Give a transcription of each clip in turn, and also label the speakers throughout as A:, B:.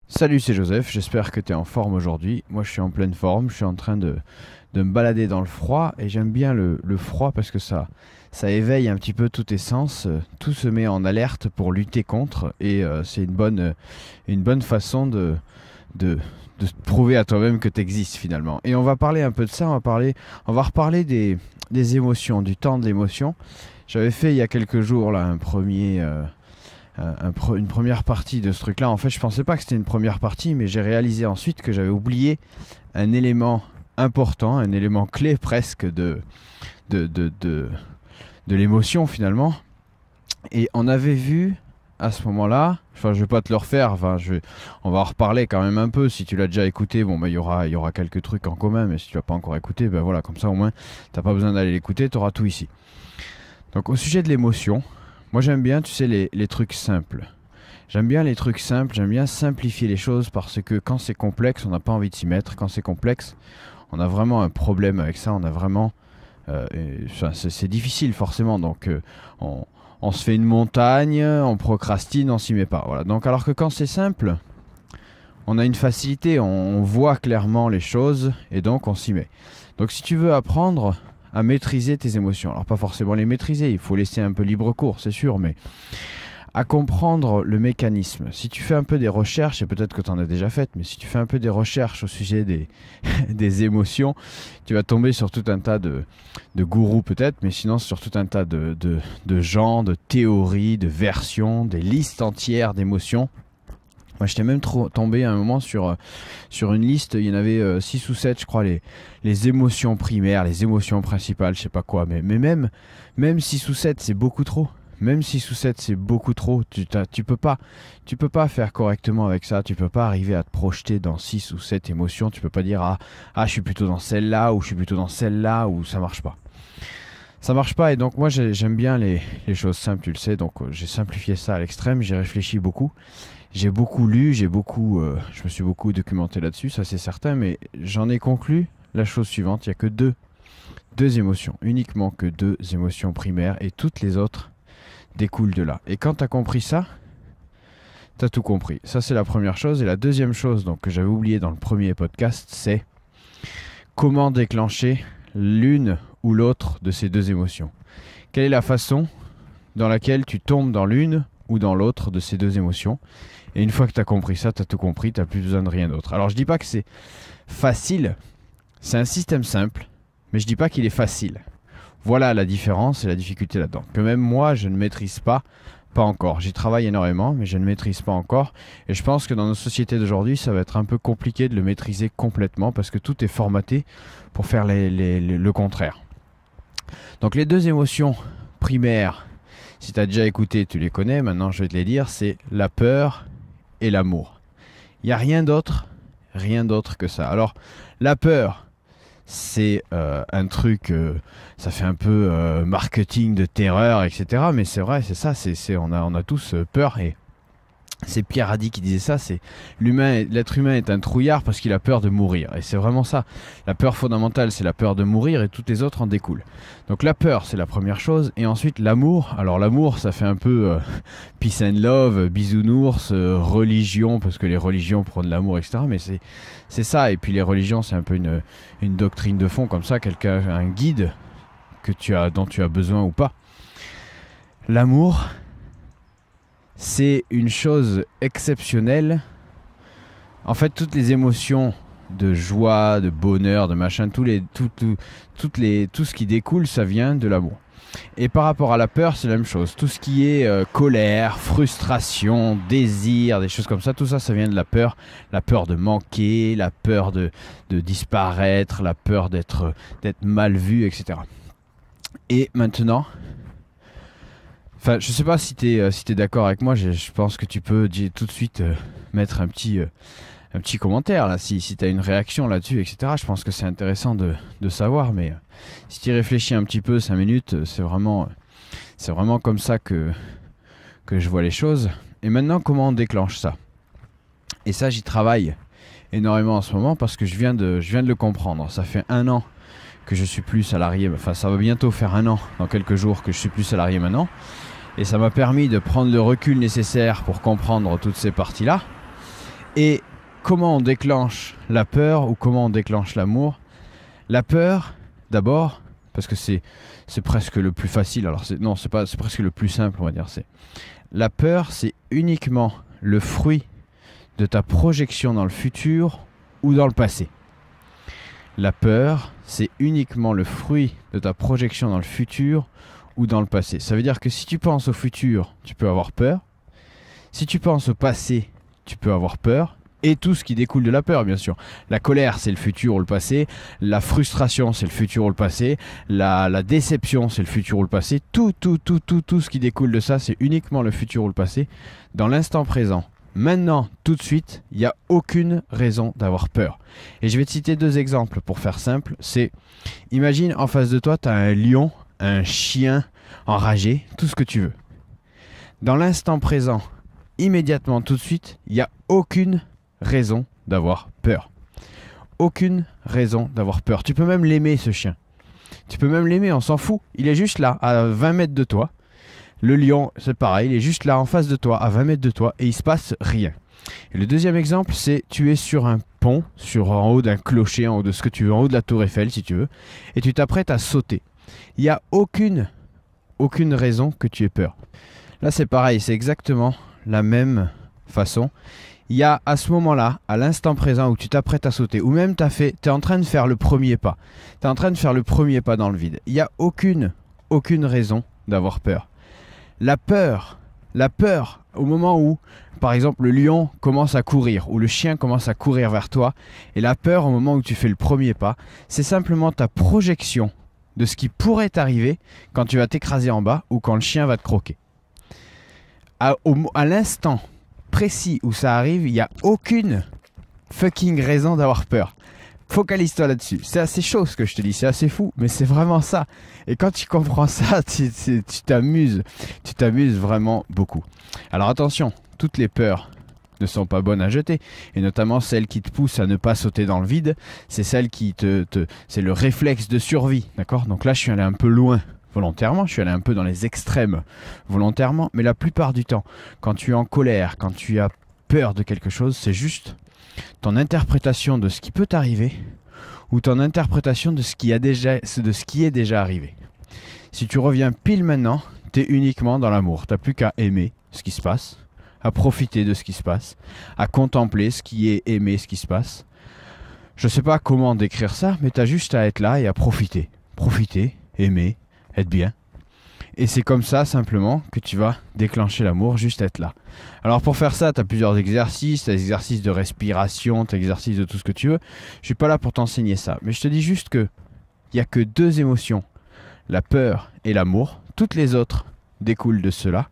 A: Salut, c'est Joseph, j'espère que tu es en forme aujourd'hui. Moi je suis en pleine forme, je suis en train de me balader dans le froid et j'aime bien le froid parce que ça éveille un petit peu tous tes sens, tout se met en alerte pour lutter contre et c'est une bonne façon de, de te prouver à toi-même que tu existes finalement. Et on va parler un peu de ça, on va reparler des émotions, du temps de l'émotion. J'avais fait il y a quelques jours là une première partie de ce truc-là. En fait, je pensais pas que c'était une première partie, mais j'ai réalisé ensuite que j'avais oublié un élément important, un élément clé presque de, de, de, de l'émotion finalement. Et on avait vu à ce moment-là, enfin je vais pas te le refaire, on va en reparler quand même un peu. Si tu l'as déjà écouté, bon bah il y aura quelques trucs en commun, mais si tu l'as pas encore écouté, ben voilà, comme ça au moins t'as pas besoin d'aller l'écouter, tu auras tout ici. Donc au sujet de l'émotion, moi j'aime bien, tu sais, les trucs simples. J'aime bien les trucs simples, j'aime bien simplifier les choses parce que quand c'est complexe, on n'a pas envie de s'y mettre. Quand c'est complexe, on a vraiment un problème avec ça, on a vraiment... c'est difficile forcément, donc on, on se fait une montagne, on procrastine, on s'y met pas. Voilà. Donc alors que quand c'est simple, on a une facilité, on voit clairement les choses et donc on s'y met. Donc si tu veux apprendre à maîtriser tes émotions, alors pas forcément les maîtriser, il faut laisser un peu libre cours, c'est sûr, mais à comprendre le mécanisme. Si tu fais un peu des recherches, et peut-être que tu en as déjà fait, mais si tu fais un peu des recherches au sujet des émotions, tu vas tomber sur tout un tas de gourous peut-être, mais sinon sur tout un tas de gens, de théories, de versions, des listes entières d'émotions. Moi, j'étais même tombé à un moment sur une liste, il y en avait 6 ou 7, je crois, les émotions primaires, les émotions principales, je sais pas quoi, mais même 6 ou 7, c'est beaucoup trop. Même 6 ou 7, c'est beaucoup trop. Tu peux pas faire correctement avec ça. Tu peux pas arriver à te projeter dans 6 ou 7 émotions. Tu peux pas dire je suis plutôt dans celle-là ou je suis plutôt dans celle-là ou ça marche pas. Ça marche pas et donc moi j'aime bien les choses simples, tu le sais. Donc j'ai simplifié ça à l'extrême. J'ai réfléchi beaucoup. J'ai beaucoup lu. Je me suis beaucoup documenté là-dessus, ça c'est certain. Mais j'en ai conclu la chose suivante. Il y a que deux émotions, uniquement que deux émotions primaires et toutes les autres découle de là. Et quand tu as compris ça, tu as tout compris. Ça, c'est la première chose. Et la deuxième chose donc, que j'avais oublié dans le premier podcast, c'est comment déclencher l'une ou l'autre de ces deux émotions. Quelle est la façon dans laquelle tu tombes dans l'une ou dans l'autre de ces deux émotions. Et une fois que tu as compris ça, tu as tout compris, tu n'as plus besoin de rien d'autre. Alors, je dis pas que c'est facile. C'est un système simple, mais je dis pas qu'il est facile. Voilà la différence et la difficulté là-dedans. Que même moi, je ne maîtrise pas encore. J'y travaille énormément, mais je ne maîtrise pas encore. Et je pense que dans nos sociétés d'aujourd'hui, ça va être un peu compliqué de le maîtriser complètement parce que tout est formaté pour faire le contraire. Donc les deux émotions primaires, si tu as déjà écouté, tu les connais, maintenant je vais te les dire, c'est la peur et l'amour. Il n'y a rien d'autre que ça. Alors, la peur, c'est un truc, ça fait un peu marketing de terreur, etc. Mais c'est vrai, c'est ça, on a tous peur. Et c'est Pierre Rabhi qui disait ça, c'est l'être humain est un trouillard parce qu'il a peur de mourir. Et c'est vraiment ça. La peur fondamentale, c'est la peur de mourir et toutes les autres en découlent. Donc la peur, c'est la première chose. Et ensuite, l'amour. Alors l'amour, ça fait un peu peace and love, bisounours, religion, parce que les religions prônent l'amour, etc. Mais c'est ça. Et puis les religions, c'est un peu une doctrine de fond comme ça, un guide dont tu as besoin ou pas. L'amour, c'est une chose exceptionnelle. En fait, toutes les émotions de joie, de bonheur, de machin, tout ce qui découle, ça vient de l'amour. Et par rapport à la peur, c'est la même chose. Tout ce qui est colère, frustration, désir, des choses comme ça, tout ça, ça vient de la peur. La peur de manquer, la peur de disparaître, la peur d'être mal vu, etc. Et maintenant... Enfin, je sais pas si t'es d'accord avec moi, je pense que tu peux tout de suite mettre un petit commentaire là, si t'as une réaction là-dessus, etc. Je pense que c'est intéressant de savoir, mais si tu réfléchis un petit peu, 5 minutes, c'est vraiment comme ça que je vois les choses. Et maintenant, comment on déclenche ça? Et ça, j'y travaille énormément en ce moment parce que je viens de le comprendre. Ça fait 1 an que je suis plus salarié, enfin ça va bientôt faire 1 an, dans quelques jours, que je suis plus salarié maintenant. Et ça m'a permis de prendre le recul nécessaire pour comprendre toutes ces parties-là. Et comment on déclenche la peur ou comment on déclenche l'amour? La peur, d'abord, parce que c'est presque le plus facile. Alors non, c'est presque le plus simple, on va dire. La peur, c'est uniquement le fruit de ta projection dans le futur ou dans le passé. La peur, c'est uniquement le fruit de ta projection dans le futur ou dans le passé. Ça veut dire que si tu penses au futur, tu peux avoir peur. Si tu penses au passé, tu peux avoir peur. Et tout ce qui découle de la peur, bien sûr. La colère, c'est le futur ou le passé. La frustration, c'est le futur ou le passé. La déception, c'est le futur ou le passé. Tout ce qui découle de ça, c'est uniquement le futur ou le passé. Dans l'instant présent, maintenant, tout de suite, il n'y a aucune raison d'avoir peur. Et je vais te citer 2 exemples pour faire simple. C'est, imagine en face de toi, tu as un lion, un chien enragé, tout ce que tu veux. Dans l'instant présent, immédiatement, tout de suite, il n'y a aucune raison d'avoir peur. Aucune raison d'avoir peur. Tu peux même l'aimer, ce chien. Tu peux même l'aimer, on s'en fout. Il est juste là, à 20 mètres de toi. Le lion, c'est pareil, il est juste là en face de toi, à 20 mètres de toi, et il se passe rien. Et le deuxième exemple, c'est tu es sur un pont, en haut d'un clocher, en haut de ce que tu veux, en haut de la tour Eiffel si tu veux, et tu t'apprêtes à sauter. Il n'y a aucune raison que tu aies peur. Là c'est pareil, c'est exactement la même façon. Il y a à ce moment-là, à l'instant présent où tu t'apprêtes à sauter, ou même tu es en train de faire le premier pas. Tu es en train de faire le premier pas dans le vide. Il n'y a aucune raison d'avoir peur. La peur, au moment où, par exemple, le lion commence à courir, ou le chien commence à courir vers toi, et la peur au moment où tu fais le premier pas, c'est simplement ta projection de ce qui pourrait t'arriver quand tu vas t'écraser en bas, ou quand le chien va te croquer. À l'instant précis où ça arrive, il n'y a aucune fucking raison d'avoir peur. Focalise-toi là-dessus. C'est assez chaud ce que je te dis, c'est assez fou, mais c'est vraiment ça. Et quand tu comprends ça, tu t'amuses. Tu t'amuses vraiment beaucoup. Alors attention, toutes les peurs ne sont pas bonnes à jeter. Et notamment celles qui te poussent à ne pas sauter dans le vide. C'est celles qui c'est le réflexe de survie. D'accord? Donc là, je suis allé un peu loin volontairement. Je suis allé un peu dans les extrêmes volontairement. Mais la plupart du temps, quand tu es en colère, quand tu as peur de quelque chose, c'est juste ton interprétation de ce qui peut t'arriver ou ton interprétation de ce qui est déjà arrivé. Si tu reviens pile maintenant, tu es uniquement dans l'amour. Tu n'as plus qu'à aimer ce qui se passe, à profiter de ce qui se passe, à contempler ce qui est aimé, ce qui se passe. Je ne sais pas comment décrire ça, mais tu as juste à être là et à profiter. Profiter, aimer, être bien. Et c'est comme ça simplement que tu vas déclencher l'amour, juste être là. Alors pour faire ça, tu as plusieurs exercices, tu as des exercices de respiration, tu as des exercices de tout ce que tu veux. Je suis pas là pour t'enseigner ça, mais je te dis juste que il n'y a que 2 émotions, la peur et l'amour. Toutes les autres découlent de cela.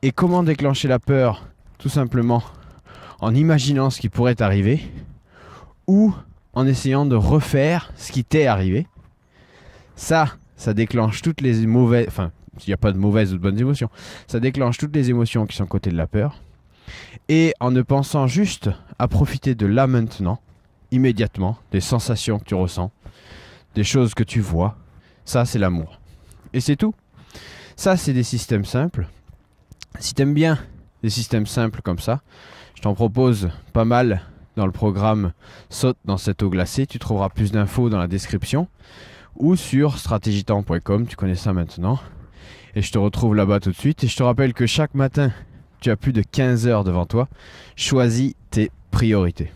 A: Et comment déclencher la peur? Tout simplement en imaginant ce qui pourrait arriver ou en essayant de refaire ce qui t'est arrivé. Ça déclenche toutes les mauvaises... Enfin, il n'y a pas de mauvaises ou de bonnes émotions. Ça déclenche toutes les émotions qui sont côté de la peur. Et en ne pensant juste à profiter de là maintenant, immédiatement, des sensations que tu ressens, des choses que tu vois, ça c'est l'amour. Et c'est tout. Ça c'est des systèmes simples. Si tu aimes bien des systèmes simples comme ça, je t'en propose pas mal dans le programme Saute dans cette eau glacée. Tu trouveras plus d'infos dans la description. Ou sur stratégietemps.com, tu connais ça maintenant. Et je te retrouve là-bas tout de suite. Et je te rappelle que chaque matin, tu as plus de 15 heures devant toi. Choisis tes priorités.